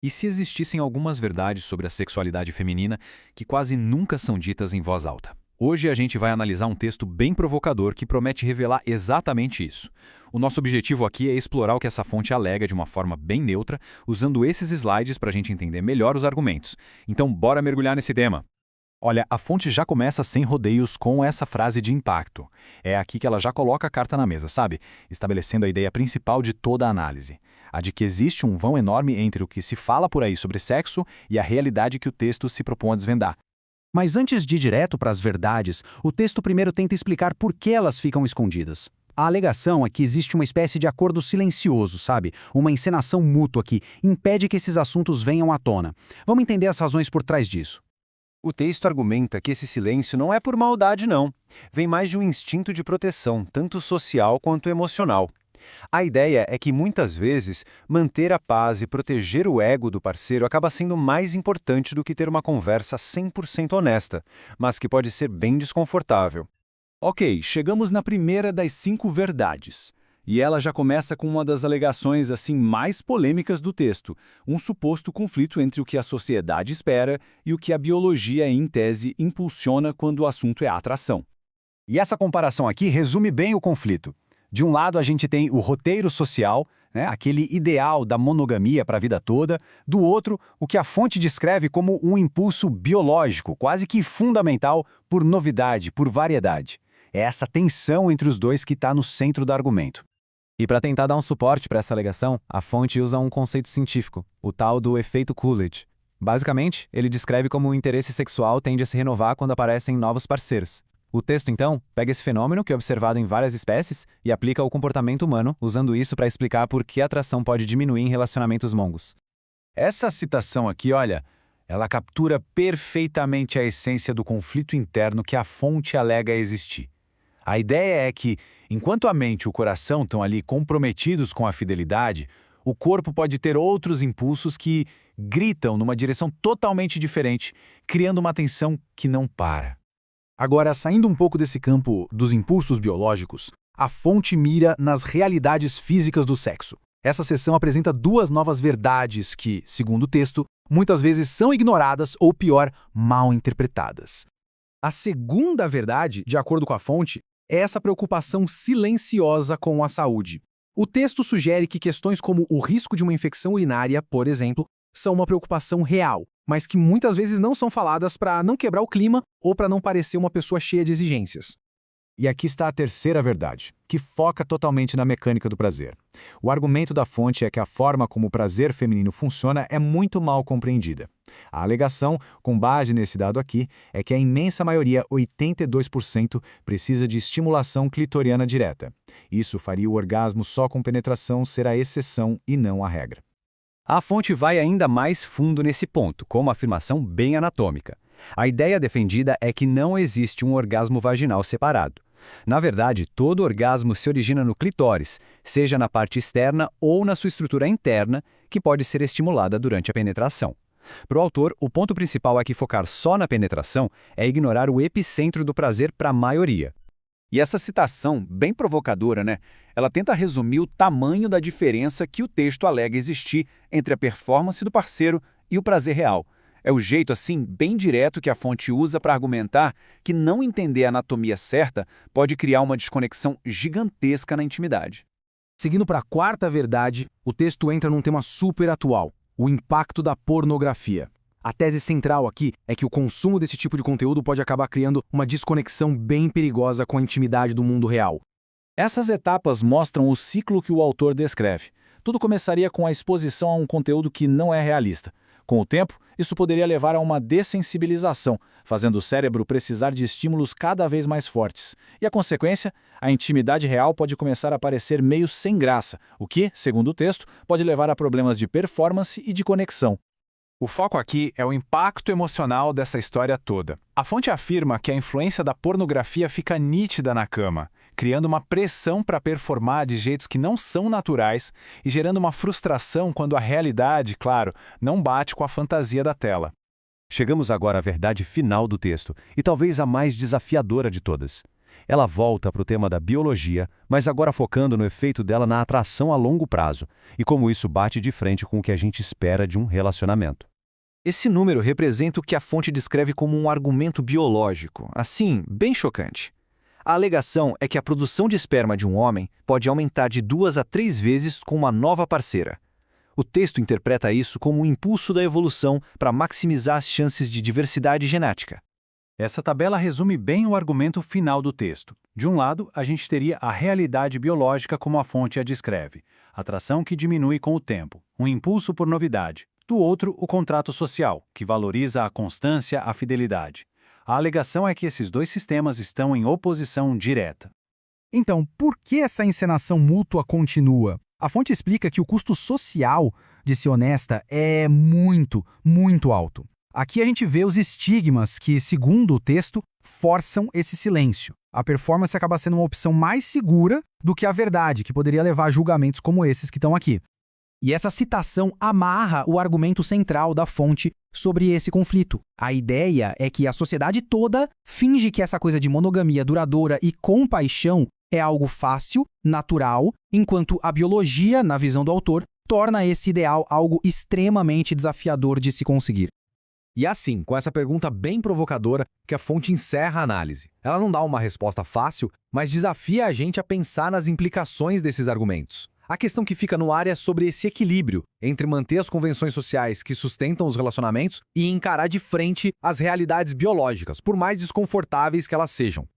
E se existissem algumas verdades sobre a sexualidade feminina que quase nunca são ditas em voz alta? Hoje a gente vai analisar um texto bem provocador que promete revelar exatamente isso. O nosso objetivo aqui é explorar o que essa fonte alega de uma forma bem neutra, usando esses slides para a gente entender melhor os argumentos. Então, bora mergulhar nesse tema. Olha, a fonte já começa sem rodeios com essa frase de impacto. É aqui que ela já coloca a carta na mesa, sabe? Estabelecendo a ideia principal de toda a análise. A de que existe um vão enorme entre o que se fala por aí sobre sexo e a realidade que o texto se propõe a desvendar. Mas antes de ir direto para as verdades, o texto primeiro tenta explicar por que elas ficam escondidas. A alegação é que existe uma espécie de acordo silencioso, sabe? Uma encenação mútua que impede que esses assuntos venham à tona. Vamos entender as razões por trás disso. O texto argumenta que esse silêncio não é por maldade, não. Vem mais de um instinto de proteção, tanto social quanto emocional. A ideia é que, muitas vezes, manter a paz e proteger o ego do parceiro acaba sendo mais importante do que ter uma conversa 100% honesta, mas que pode ser bem desconfortável. Ok, chegamos na primeira das 5 verdades. E ela já começa com uma das alegações assim mais polêmicas do texto, um suposto conflito entre o que a sociedade espera e o que a biologia, em tese, impulsiona quando o assunto é a atração. E essa comparação aqui resume bem o conflito. De um lado, a gente tem o roteiro social, aquele ideal da monogamia para a vida toda. Do outro, o que a fonte descreve como um impulso biológico, quase que fundamental por novidade, por variedade. É essa tensão entre os dois que está no centro do argumento. E para tentar dar um suporte para essa alegação, a fonte usa um conceito científico, o tal do efeito Coolidge. Basicamente, ele descreve como o interesse sexual tende a se renovar quando aparecem novos parceiros. O texto, então, pega esse fenômeno, que é observado em várias espécies, e aplica ao comportamento humano, usando isso para explicar por que a atração pode diminuir em relacionamentos longos. Essa citação aqui, olha, ela captura perfeitamente a essência do conflito interno que a fonte alega existir. A ideia é que, enquanto a mente e o coração estão ali comprometidos com a fidelidade, o corpo pode ter outros impulsos que gritam numa direção totalmente diferente, criando uma tensão que não para. Agora, saindo um pouco desse campo dos impulsos biológicos, a fonte mira nas realidades físicas do sexo. Essa seção apresenta 2 novas verdades que, segundo o texto, muitas vezes são ignoradas ou, pior, mal interpretadas. A segunda verdade, de acordo com a fonte, é essa preocupação silenciosa com a saúde. O texto sugere que questões como o risco de uma infecção urinária, por exemplo, são uma preocupação real, mas que muitas vezes não são faladas para não quebrar o clima ou para não parecer uma pessoa cheia de exigências. E aqui está a terceira verdade, que foca totalmente na mecânica do prazer. O argumento da fonte é que a forma como o prazer feminino funciona é muito mal compreendida. A alegação, com base nesse dado aqui, é que a imensa maioria, 82%, precisa de estimulação clitoriana direta. Isso faria o orgasmo só com penetração ser a exceção e não a regra. A fonte vai ainda mais fundo nesse ponto, com uma afirmação bem anatômica. A ideia defendida é que não existe um orgasmo vaginal separado. Na verdade, todo orgasmo se origina no clitóris, seja na parte externa ou na sua estrutura interna, que pode ser estimulada durante a penetração. Para o autor, o ponto principal é que focar só na penetração é ignorar o epicentro do prazer para a maioria. E essa citação, bem provocadora, Ela tenta resumir o tamanho da diferença que o texto alega existir entre a performance do parceiro e o prazer real. É o jeito, assim, bem direto que a fonte usa para argumentar que não entender a anatomia certa pode criar uma desconexão gigantesca na intimidade. Seguindo para a quarta verdade, o texto entra num tema super atual, o impacto da pornografia. A tese central aqui é que o consumo desse tipo de conteúdo pode acabar criando uma desconexão bem perigosa com a intimidade do mundo real. Essas etapas mostram o ciclo que o autor descreve. Tudo começaria com a exposição a um conteúdo que não é realista. Com o tempo, isso poderia levar a uma dessensibilização, fazendo o cérebro precisar de estímulos cada vez mais fortes. E a consequência? A intimidade real pode começar a parecer meio sem graça, o que, segundo o texto, pode levar a problemas de performance e de conexão. O foco aqui é o impacto emocional dessa história toda. A fonte afirma que a influência da pornografia fica nítida na cama, criando uma pressão para performar de jeitos que não são naturais e gerando uma frustração quando a realidade, claro, não bate com a fantasia da tela. Chegamos agora à verdade final do texto, e talvez a mais desafiadora de todas. Ela volta para o tema da biologia, mas agora focando no efeito dela na atração a longo prazo e como isso bate de frente com o que a gente espera de um relacionamento. Esse número representa o que a fonte descreve como um argumento biológico, assim, bem chocante. A alegação é que a produção de esperma de um homem pode aumentar de 2 a 3 vezes com uma nova parceira. O texto interpreta isso como um impulso da evolução para maximizar as chances de diversidade genética. Essa tabela resume bem o argumento final do texto. De um lado, a gente teria a realidade biológica como a fonte a descreve, atração que diminui com o tempo, um impulso por novidade. Do outro, o contrato social, que valoriza a constância, a fidelidade. A alegação é que esses dois sistemas estão em oposição direta. Então, por que essa encenação mútua continua? A fonte explica que o custo social de ser honesta é muito, muito alto. Aqui a gente vê os estigmas que, segundo o texto, forçam esse silêncio. A performance acaba sendo uma opção mais segura do que a verdade, que poderia levar a julgamentos como esses que estão aqui. E essa citação amarra o argumento central da fonte sobre esse conflito. A ideia é que a sociedade toda finge que essa coisa de monogamia duradoura e compaixão é algo fácil, natural, enquanto a biologia, na visão do autor, torna esse ideal algo extremamente desafiador de se conseguir. E assim, com essa pergunta bem provocadora, que a fonte encerra a análise. Ela não dá uma resposta fácil, mas desafia a gente a pensar nas implicações desses argumentos. A questão que fica no ar é sobre esse equilíbrio entre manter as convenções sociais que sustentam os relacionamentos e encarar de frente as realidades biológicas, por mais desconfortáveis que elas sejam.